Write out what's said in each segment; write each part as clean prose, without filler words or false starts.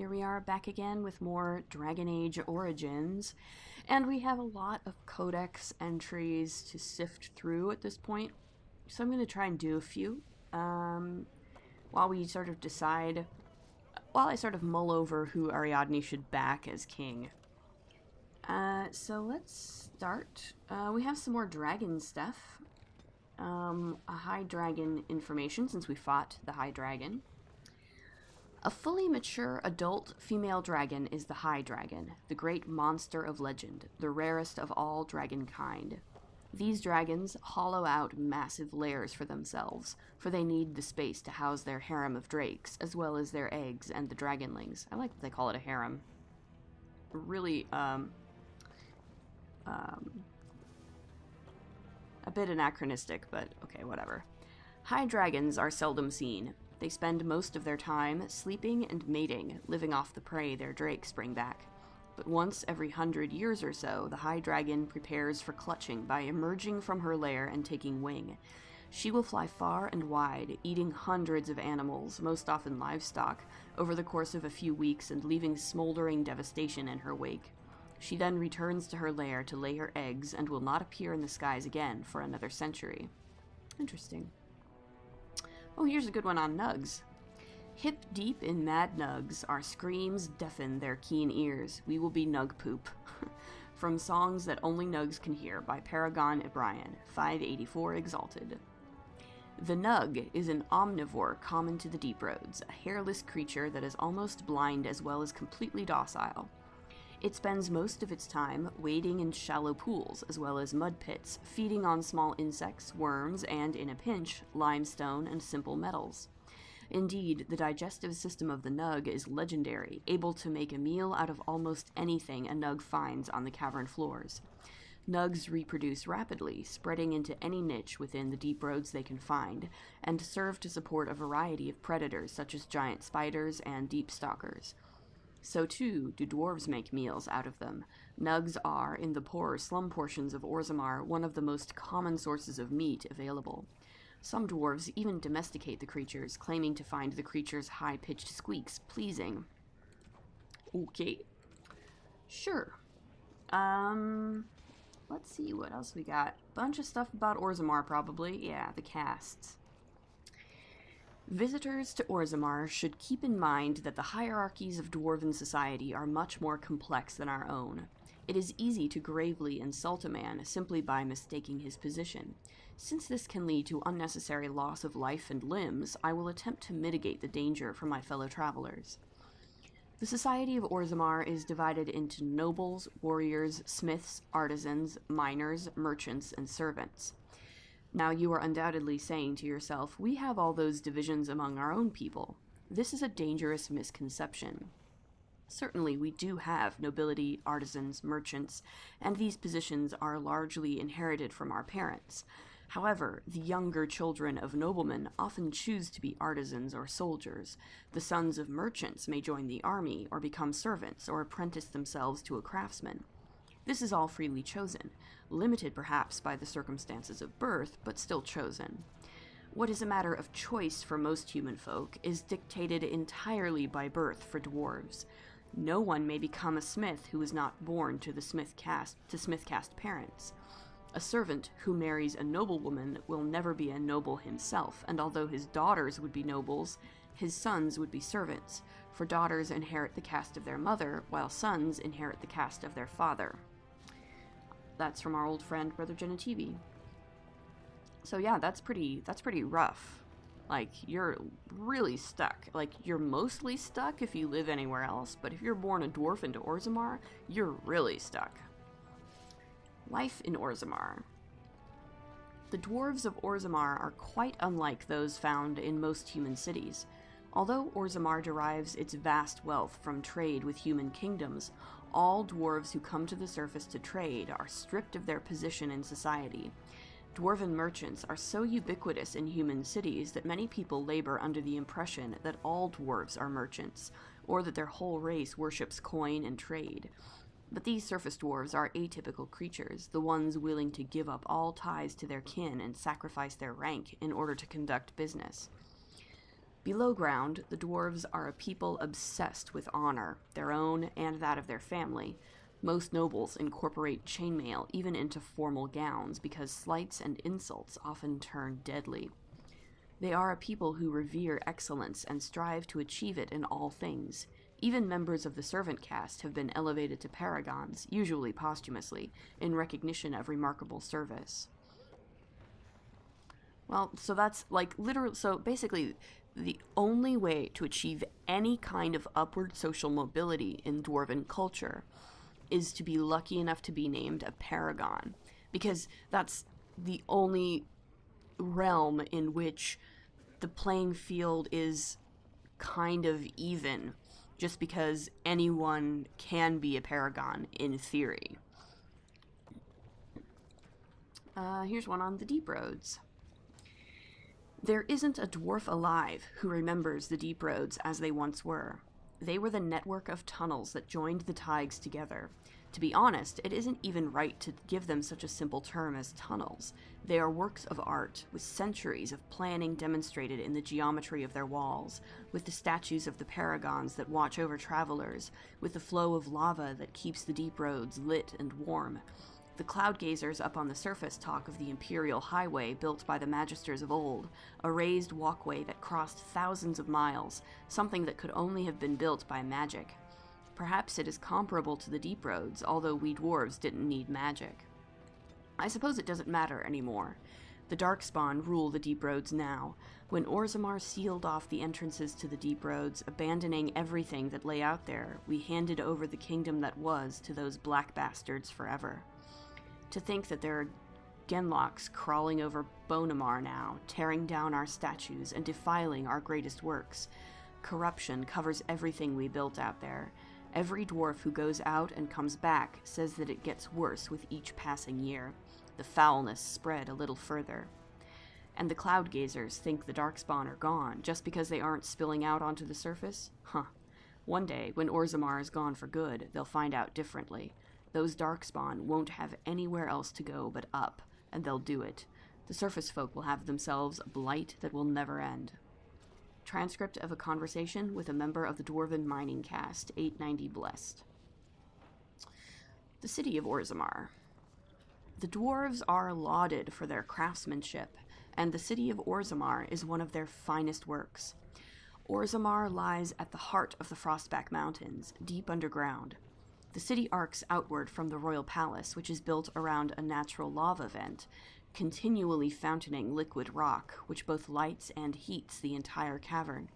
here we are back again with more Dragon Age Origins, and we have a lot of codex entries to sift through at this point, so I'm going to try and do a few, while we sort of decide, while I sort of mull over who Ariadne should back as king. So let's start. We have some more dragon stuff, a high dragon information since we fought the high dragon. A fully mature adult female dragon is the High Dragon, the great monster of legend, the rarest of all dragon kind. These dragons hollow out massive lairs for themselves, for they need the space to house their harem of drakes, as well as their eggs and the dragonlings. I like that they call it a harem. Really, a bit anachronistic, but okay, whatever. High dragons are seldom seen. They spend most of their time sleeping and mating, living off the prey their drakes bring back. But once every 100 years or so, the high dragon prepares for clutching by emerging from her lair and taking wing. She will fly far and wide, eating hundreds of animals, most often livestock, over the course of a few weeks and leaving smoldering devastation in her wake. She then returns to her lair to lay her eggs and will not appear in the skies again for another century. Interesting. Oh, here's a good one on nugs. Hip deep in mad nugs, our screams deafen their keen ears. We will be nug poop. From Songs That Only Nugs Can Hear by Paragon O'Brien, 584 Exalted. The nug is an omnivore common to the deep roads, a hairless creature that is almost blind as well as completely docile. It spends most of its time wading in shallow pools, as well as mud pits, feeding on small insects, worms, and, in a pinch, limestone and simple metals. Indeed, the digestive system of the nug is legendary, able to make a meal out of almost anything a nug finds on the cavern floors. Nugs reproduce rapidly, spreading into any niche within the deep roads they can find, and serve to support a variety of predators such as giant spiders and deep stalkers. So too do dwarves make meals out of them. Nugs are, in the poorer slum portions of Orzammar, one of the most common sources of meat available. Some dwarves even domesticate the creatures, claiming to find the creatures' high-pitched squeaks pleasing. Okay. Sure. Let's see what else we got. Bunch of stuff about Orzammar, probably. Yeah, the casts. Visitors to Orzammar should keep in mind that the hierarchies of dwarven society are much more complex than our own. It is easy to gravely insult a man simply by mistaking his position. Since this can lead to unnecessary loss of life and limbs, I will attempt to mitigate the danger for my fellow travelers. The society of Orzammar is divided into nobles, warriors, smiths, artisans, miners, merchants, and servants. Now you are undoubtedly saying to yourself, we have all those divisions among our own people. This is a dangerous misconception. Certainly we do have nobility, artisans, merchants, and these positions are largely inherited from our parents. However, the younger children of noblemen often choose to be artisans or soldiers. The sons of merchants may join the army or become servants or apprentice themselves to a craftsman. This is all freely chosen, limited perhaps by the circumstances of birth, but still chosen. What is a matter of choice for most human folk is dictated entirely by birth for dwarves. No one may become a smith who is not born to smith caste parents. A servant who marries a noblewoman will never be a noble himself, and although his daughters would be nobles, his sons would be servants, for daughters inherit the caste of their mother, while sons inherit the caste of their father. That's from our old friend Brother Genetivi. So yeah, that's pretty rough. Like, you're really stuck. Like, you're mostly stuck if you live anywhere else, but if you're born a dwarf into Orzammar, you're really stuck. Life in Orzammar. The dwarves of Orzammar are quite unlike those found in most human cities. Although Orzammar derives its vast wealth from trade with human kingdoms, all dwarves who come to the surface to trade are stripped of their position in society. Dwarven merchants are so ubiquitous in human cities that many people labor under the impression that all dwarves are merchants, or that their whole race worships coin and trade. But these surface dwarves are atypical creatures, the ones willing to give up all ties to their kin and sacrifice their rank in order to conduct business. Below ground, the dwarves are a people obsessed with honor, their own and that of their family. Most nobles incorporate chainmail even into formal gowns because slights and insults often turn deadly. They are a people who revere excellence and strive to achieve it in all things. Even members of the servant caste have been elevated to paragons, usually posthumously, in recognition of remarkable service. Well, so that's so basically the only way to achieve any kind of upward social mobility in dwarven culture is to be lucky enough to be named a paragon, because that's the only realm in which the playing field is kind of even, just because anyone can be a paragon in theory. Here's one on the deep roads. There isn't a dwarf alive who remembers the deep roads as they once were. They were the network of tunnels that joined the Tigers together. To be honest, it isn't even right to give them such a simple term as tunnels. They are works of art, with centuries of planning demonstrated in the geometry of their walls, with the statues of the paragons that watch over travelers, with the flow of lava that keeps the deep roads lit and warm. The cloud gazers up on the surface talk of the imperial highway built by the magisters of old, a raised walkway that crossed thousands of miles, something that could only have been built by magic. Perhaps it is comparable to the deep roads, although we dwarves didn't need magic. I suppose it doesn't matter anymore. The Darkspawn rule the deep roads now. When Orzammar sealed off the entrances to the deep roads, abandoning everything that lay out there, we handed over the kingdom that was to those black bastards forever. To think that there are Genlocks crawling over Bonamar now, tearing down our statues and defiling our greatest works. Corruption covers everything we built out there. Every dwarf who goes out and comes back says that it gets worse with each passing year. The foulness spread a little further. And the cloud gazers think the Darkspawn are gone just because they aren't spilling out onto the surface? Huh. One day, when Orzammar is gone for good, they'll find out differently. Those Darkspawn won't have anywhere else to go but up, and they'll do it. The surface folk will have themselves a blight that will never end. Transcript of a conversation with a member of the Dwarven mining caste, 890 Blessed. The city of Orzammar. The dwarves are lauded for their craftsmanship, and the city of Orzammar is one of their finest works. Orzammar lies at the heart of the Frostback Mountains, deep underground. The city arcs outward from the royal palace, which is built around a natural lava vent, continually fountaining liquid rock, which both lights and heats the entire cavern.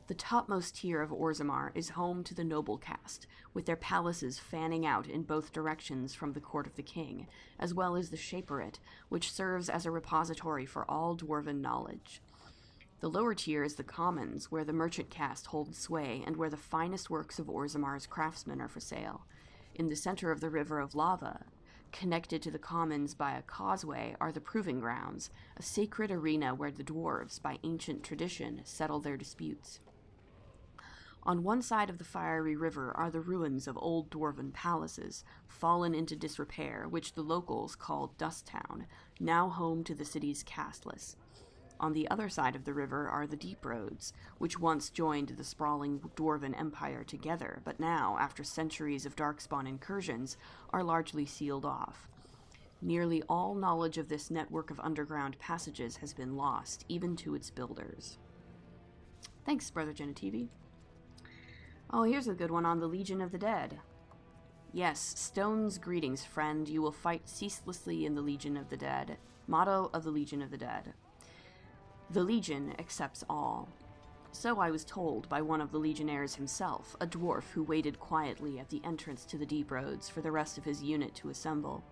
The topmost tier of Orzammar is home to the noble caste, with their palaces fanning out in both directions from the court of the king, as well as the Shaperate, which serves as a repository for all dwarven knowledge. The lower tier is the commons, where the merchant caste holds sway and where the finest works of Orzammar's craftsmen are for sale. In the center of the river of lava, connected to the commons by a causeway, are the proving grounds, a sacred arena where the dwarves, by ancient tradition, settle their disputes. On one side of the fiery river are the ruins of old dwarven palaces, fallen into disrepair, which the locals call Dust Town, now home to the city's casteless. On the other side of the river are the deep roads, which once joined the sprawling dwarven empire together, but now, after centuries of Darkspawn incursions, are largely sealed off. Nearly all knowledge of this network of underground passages has been lost, even to its builders. Thanks, Brother Genitivi. Oh, here's a good one on the Legion of the Dead. Yes, Stone's greetings, friend. You will fight ceaselessly in the Legion of the Dead. Motto of the Legion of the Dead. The Legion accepts all. So I was told by one of the Legionnaires himself, a dwarf who waited quietly at the entrance to the deep roads for the rest of his unit to assemble.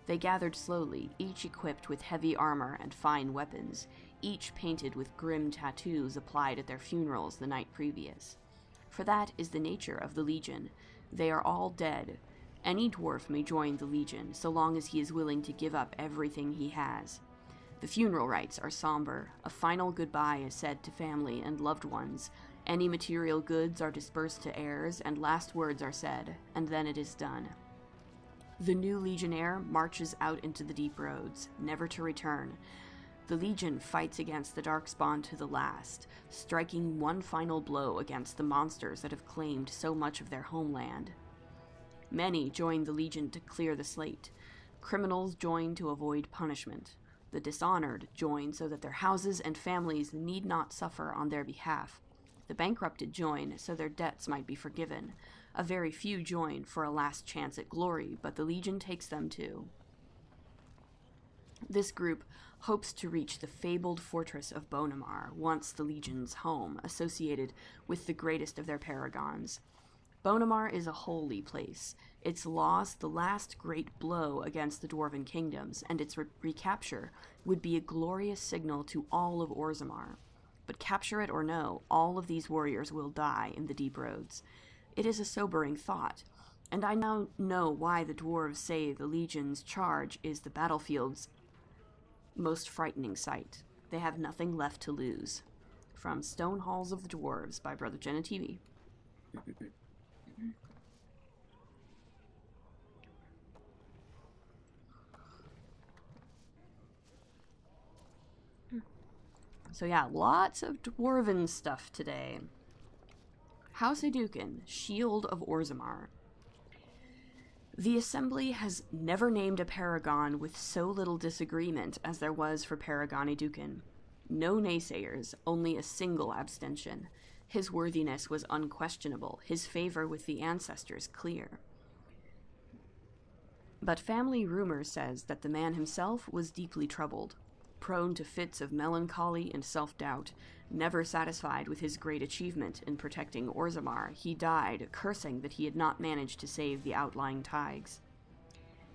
They gathered slowly, each equipped with heavy armor and fine weapons, each painted with grim tattoos applied at their funerals the night previous. For that is the nature of the Legion. They are all dead. Any dwarf may join the Legion, so long as he is willing to give up everything he has. The funeral rites are somber. A final goodbye is said to family and loved ones. Any material goods are dispersed to heirs, and last words are said, and then it is done. The new legionnaire marches out into the deep roads, never to return. The Legion fights against the Darkspawn to the last, striking one final blow against the monsters that have claimed so much of their homeland. Many join the Legion to clear the slate. Criminals join to avoid punishment. The dishonored join so that their houses and families need not suffer on their behalf. The bankrupted join so their debts might be forgiven. A very few join for a last chance at glory, but the Legion takes them too. This group hopes to reach the fabled fortress of Bonamar, once the Legion's home, associated with the greatest of their paragons. Bonamar is a holy place. Its loss the last great blow against the Dwarven kingdoms, and its recapture would be a glorious signal to all of Orzammar. But capture it or no, all of these warriors will die in the deep roads. It is a sobering thought, and I now know why the dwarves say the Legion's charge is the battlefield's most frightening sight. They have nothing left to lose. From Stone Halls of the Dwarves by Brother Jenna TV. So yeah, lots of Dwarven stuff today. House Aeducan, Shield of Orzammar. The Assembly has never named a paragon with so little disagreement as there was for Paragon Aeducan. No naysayers, only a single abstention. His worthiness was unquestionable, his favor with the ancestors clear. But family rumor says that the man himself was deeply troubled, prone to fits of melancholy and self-doubt. Never satisfied with his great achievement in protecting Orzammar, he died, cursing that he had not managed to save the outlying taigs.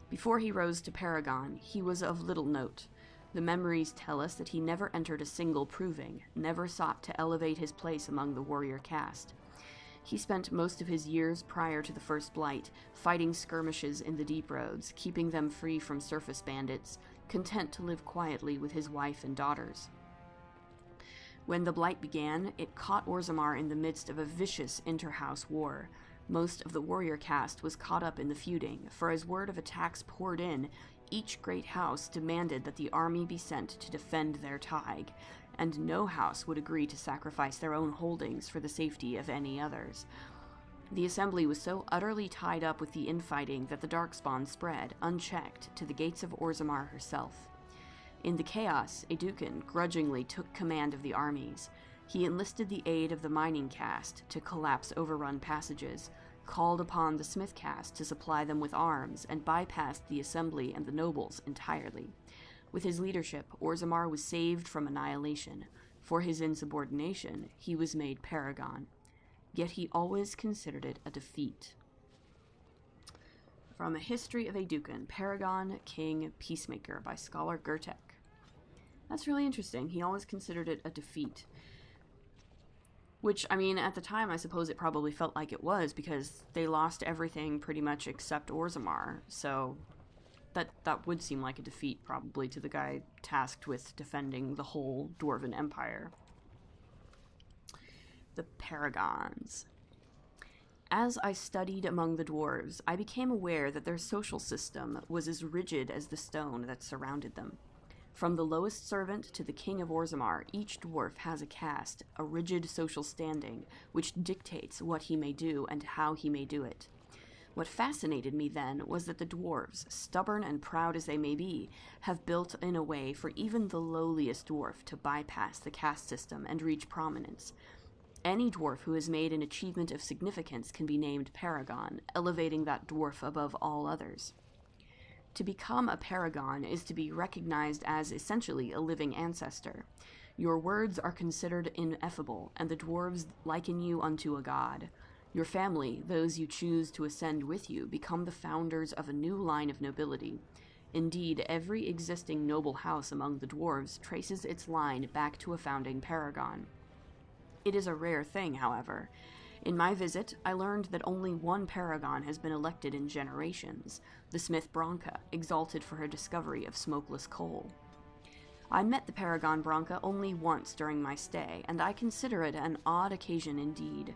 Before he rose to Paragon, he was of little note. The memories tell us that he never entered a single proving, never sought to elevate his place among the warrior caste. He spent most of his years prior to the First Blight fighting skirmishes in the deep roads, keeping them free from surface bandits, content to live quietly with his wife and daughters. When the Blight began, it caught Orzammar in the midst of a vicious inter-house war. Most of the warrior caste was caught up in the feuding, for as word of attacks poured in, each great house demanded that the army be sent to defend their taig, and no house would agree to sacrifice their own holdings for the safety of any others. The Assembly was so utterly tied up with the infighting that the Darkspawn spread, unchecked, to the gates of Orzammar herself. In the chaos, Aeducan grudgingly took command of the armies. He enlisted the aid of the mining caste to collapse overrun passages, called upon the smith caste to supply them with arms, and bypassed the Assembly and the nobles entirely. With his leadership, Orzammar was saved from annihilation. For his insubordination, he was made paragon. Yet he always considered it a defeat. From A History of Aeducan, Paragon, King, Peacemaker by scholar Gertek. That's really interesting. He always considered it a defeat. Which, I mean, at the time, I suppose it probably felt like it was, because they lost everything pretty much except Orzammar, so that would seem like a defeat, probably, to the guy tasked with defending the whole Dwarven Empire. The Paragons. As I studied among the dwarves, I became aware that their social system was as rigid as the stone that surrounded them. From the lowest servant to the king of Orzammar, each dwarf has a caste, a rigid social standing, which dictates what he may do and how he may do it. What fascinated me then was that the dwarves, stubborn and proud as they may be, have built in a way for even the lowliest dwarf to bypass the caste system and reach prominence. Any dwarf who has made an achievement of significance can be named paragon, elevating that dwarf above all others. To become a paragon is to be recognized as essentially a living ancestor. Your words are considered ineffable, and the dwarves liken you unto a god. Your family, those you choose to ascend with you, become the founders of a new line of nobility. Indeed, every existing noble house among the dwarves traces its line back to a founding paragon. It is a rare thing, however. In my visit, I learned that only one paragon has been elected in generations, the smith Bronca, exalted for her discovery of smokeless coal. I met the paragon Bronca only once during my stay, and I consider it an odd occasion indeed.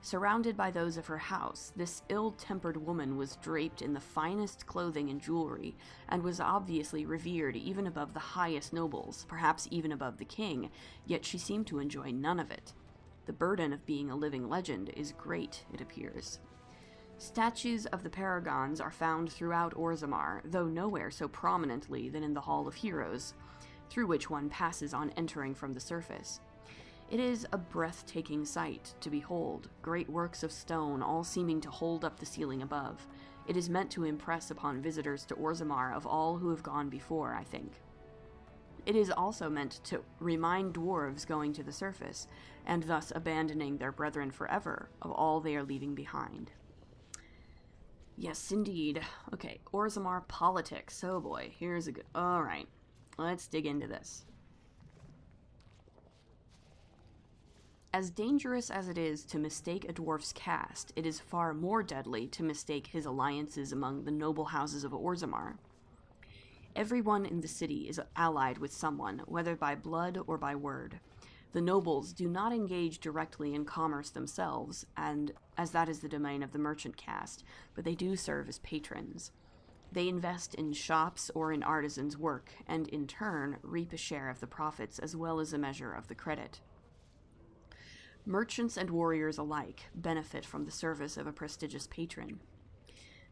Surrounded by those of her house, this ill-tempered woman was draped in the finest clothing and jewelry, and was obviously revered even above the highest nobles, perhaps even above the king, yet she seemed to enjoy none of it. The burden of being a living legend is great, it appears. Statues of the paragons are found throughout Orzammar, though nowhere so prominently than in the Hall of Heroes, through which one passes on entering from the surface. It is a breathtaking sight to behold, great works of stone all seeming to hold up the ceiling above. It is meant to impress upon visitors to Orzammar of all who have gone before, I think. It is also meant to remind dwarves going to the surface, and thus abandoning their brethren forever, of all they are leaving behind. Yes, indeed. Okay, Orzammar politics. Oh boy, here's a good... Alright, let's dig into this. As dangerous as it is to mistake a dwarf's caste, it is far more deadly to mistake his alliances among the noble houses of Orzammar. Everyone in the city is allied with someone, whether by blood or by word. The nobles do not engage directly in commerce themselves, and as that is the domain of the merchant caste, but they do serve as patrons. They invest in shops or in artisans' work, and in turn reap a share of the profits as well as a measure of the credit. Merchants and warriors alike benefit from the service of a prestigious patron.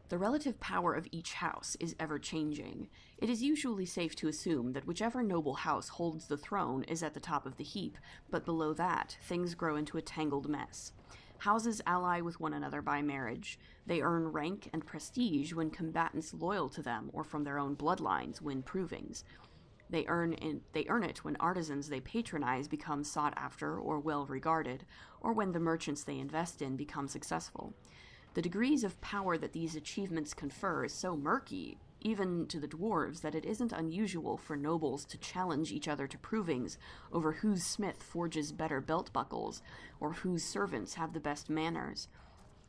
The relative power of each house is ever-changing. It is usually safe to assume that whichever noble house holds the throne is at the top of the heap, but below that, things grow into a tangled mess. Houses ally with one another by marriage. They earn rank and prestige when combatants loyal to them or from their own bloodlines win provings. They earn it when artisans they patronize become sought after or well regarded, or when the merchants they invest in become successful. The degrees of power that these achievements confer is so murky, even to the dwarves, that it isn't unusual for nobles to challenge each other to provings over whose smith forges better belt buckles, or whose servants have the best manners.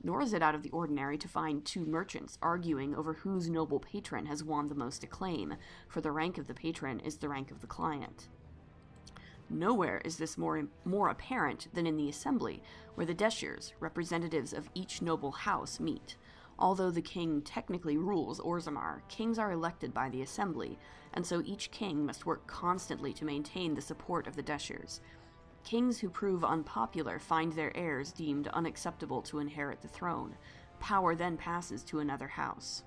Nor is it out of the ordinary to find two merchants arguing over whose noble patron has won the most acclaim, for the rank of the patron is the rank of the client. Nowhere is this more apparent than in the assembly, where the Deshirs, representatives of each noble house, meet. Although the king technically rules Orzammar, kings are elected by the assembly, and so each king must work constantly to maintain the support of the Deshirs. Kings who prove unpopular find their heirs deemed unacceptable to inherit the throne. Power then passes to another house.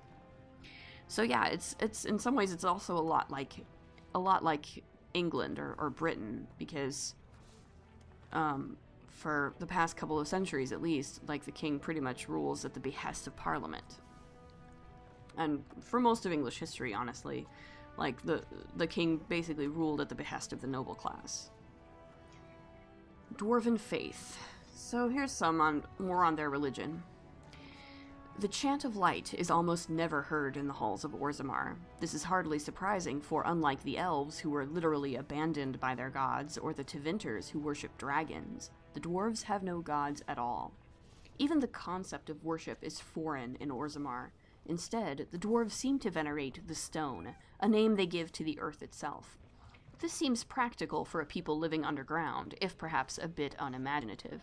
So yeah, it's in some ways it's also a lot like England or Britain, because for the past couple of centuries at least, like, the king pretty much rules at the behest of Parliament. And for most of English history, honestly, like, the king basically ruled at the behest of the noble class. Dwarven faith. So here's some more on their religion. The chant of light is almost never heard in the halls of Orzammar. This is hardly surprising, for unlike the elves, who were literally abandoned by their gods, or the Tevinters, who worship dragons, the dwarves have no gods at all. Even the concept of worship is foreign in Orzammar. Instead, the dwarves seem to venerate the stone, a name they give to the earth itself. This seems practical for a people living underground, if perhaps a bit unimaginative.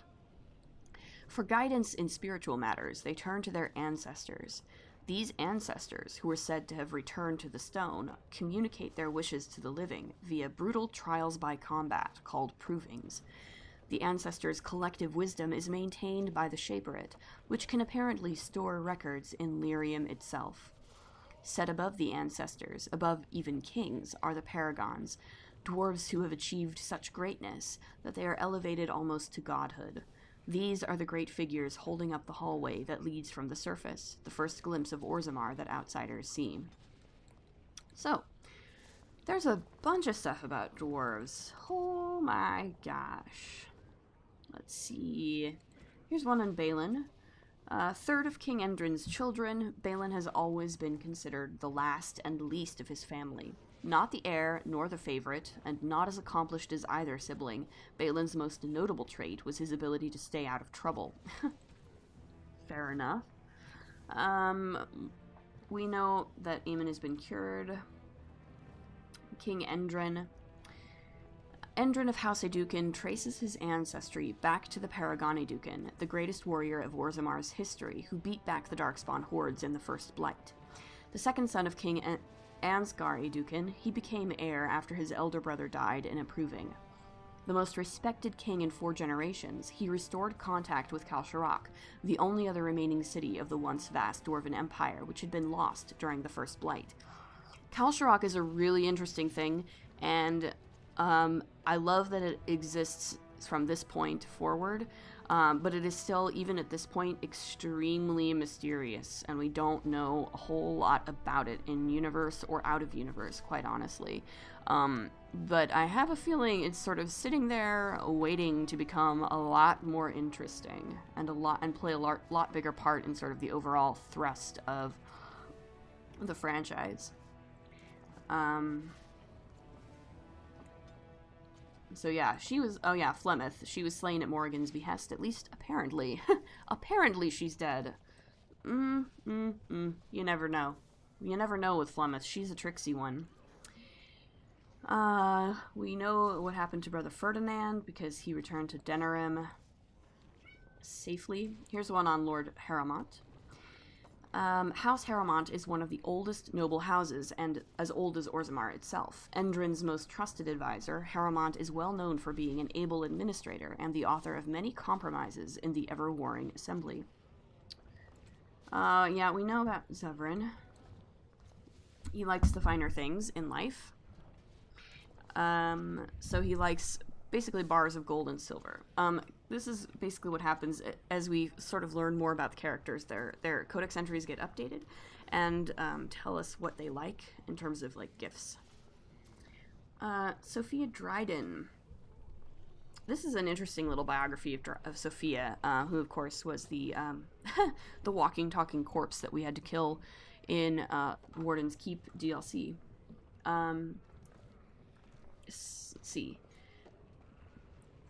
For guidance in spiritual matters, they turn to their ancestors. These ancestors, who are said to have returned to the stone, communicate their wishes to the living via brutal trials by combat called provings. The ancestors' collective wisdom is maintained by the Shaperit, which can apparently store records in Lyrium itself. Set above the ancestors, above even kings, are the paragons, dwarves who have achieved such greatness that they are elevated almost to godhood. These are the great figures holding up the hallway that leads from the surface, the first glimpse of Orzammar that outsiders see. So, there's a bunch of stuff about dwarves. Oh my gosh. Let's see. Here's one on Balin. Third of King Endrin's children, Balin has always been considered the last and least of his family. Not the heir, nor the favorite, and not as accomplished as either sibling, Balin's most notable trait was his ability to stay out of trouble. Fair enough. We know that Eamon has been cured. King Endrin. Endrin of House Aeducan traces his ancestry back to the Paragoni Ducan, the greatest warrior of Orzammar's history, who beat back the Darkspawn hordes in the First Blight. The second son of King Ansgar Aeducan, he became heir after his elder brother died in approving. The most respected king in 4 generations, he restored contact with Kalsharak, the only other remaining city of the once vast Dwarven Empire, which had been lost during the First Blight. Kalsharak is a really interesting thing, and I love that it exists from this point forward, but it is still, even at this point, extremely mysterious, and we don't know a whole lot about it in universe or out of universe, quite honestly. But I have a feeling it's sort of sitting there waiting to become a lot more interesting and play a lot bigger part in sort of the overall thrust of the franchise. So yeah, Flemeth. She was slain at Morrigan's behest, at least apparently. Apparently she's dead. You never know. You never know with Flemeth. She's a tricksy one. We know what happened to Brother Ferdinand because he returned to Denerim safely. Here's one on Lord Harrowmont. House Harrowmont is one of the oldest noble houses, and as old as Orzammar itself. Endrin's most trusted advisor, Harrowmont is well known for being an able administrator and the author of many compromises in the ever-warring assembly. Yeah, we know about Zevran. He likes the finer things in life. So he likes basically bars of gold and silver. This is basically what happens as we sort of learn more about the characters. Their codex entries get updated and tell us what they like in terms of like gifts. Sophia Dryden. This is an interesting little biography of Sophia, who of course was the the walking, talking corpse that we had to kill in Warden's Keep DLC. Let's see.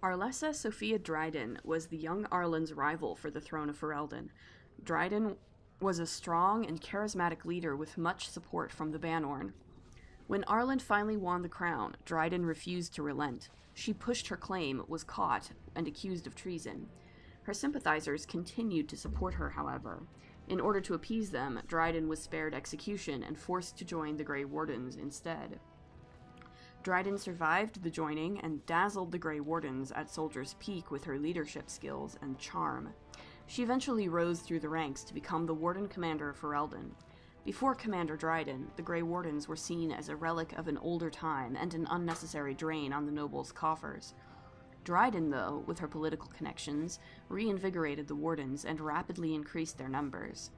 Arlessa Sophia Dryden was the young Arlen's rival for the throne of Ferelden. Dryden was a strong and charismatic leader with much support from the Banorn. When Arlen finally won the crown, Dryden refused to relent. She pushed her claim, was caught, and accused of treason. Her sympathizers continued to support her, however. In order to appease them, Dryden was spared execution and forced to join the Grey Wardens instead. Dryden survived the joining and dazzled the Grey Wardens at Soldier's Peak with her leadership skills and charm. She eventually rose through the ranks to become the Warden Commander of Ferelden. Before Commander Dryden, the Grey Wardens were seen as a relic of an older time and an unnecessary drain on the nobles' coffers. Dryden, though, with her political connections, reinvigorated the Wardens and rapidly increased their numbers.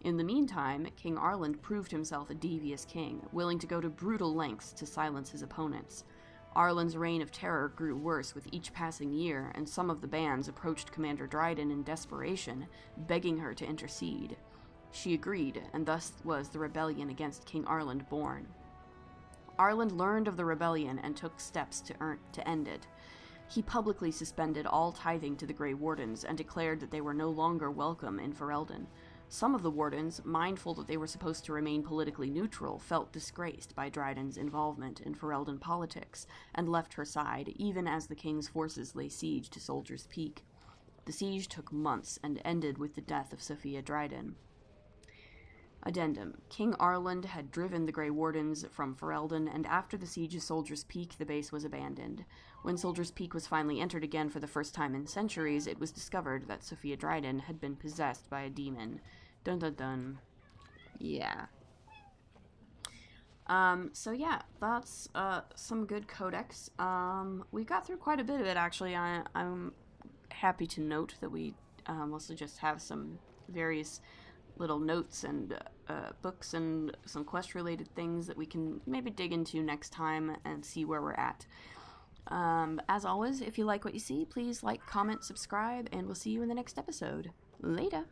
In the meantime, King Arland proved himself a devious king, willing to go to brutal lengths to silence his opponents. Arland's reign of terror grew worse with each passing year, and some of the bands approached Commander Dryden in desperation, begging her to intercede. She agreed, and thus was the rebellion against King Arland born. Arland learned of the rebellion and took steps to end it. He publicly suspended all tithing to the Grey Wardens and declared that they were no longer welcome in Ferelden. Some of the Wardens, mindful that they were supposed to remain politically neutral, felt disgraced by Dryden's involvement in Ferelden politics, and left her side, even as the king's forces lay siege to Soldier's Peak. The siege took months and ended with the death of Sophia Dryden. Addendum. King Arland had driven the Grey Wardens from Ferelden, and after the siege of Soldier's Peak, the base was abandoned. When Soldier's Peak was finally entered again for the first time in centuries, it was discovered that Sophia Dryden had been possessed by a demon. Dun dun dun. Yeah. So yeah, that's some good codex. We got through quite a bit of it, actually. I'm happy to note that we mostly just have some various little notes and books and some quest-related things that we can maybe dig into next time and see where we're at. As always, if you like what you see, please like, comment, subscribe, and we'll see you in the next episode. Later!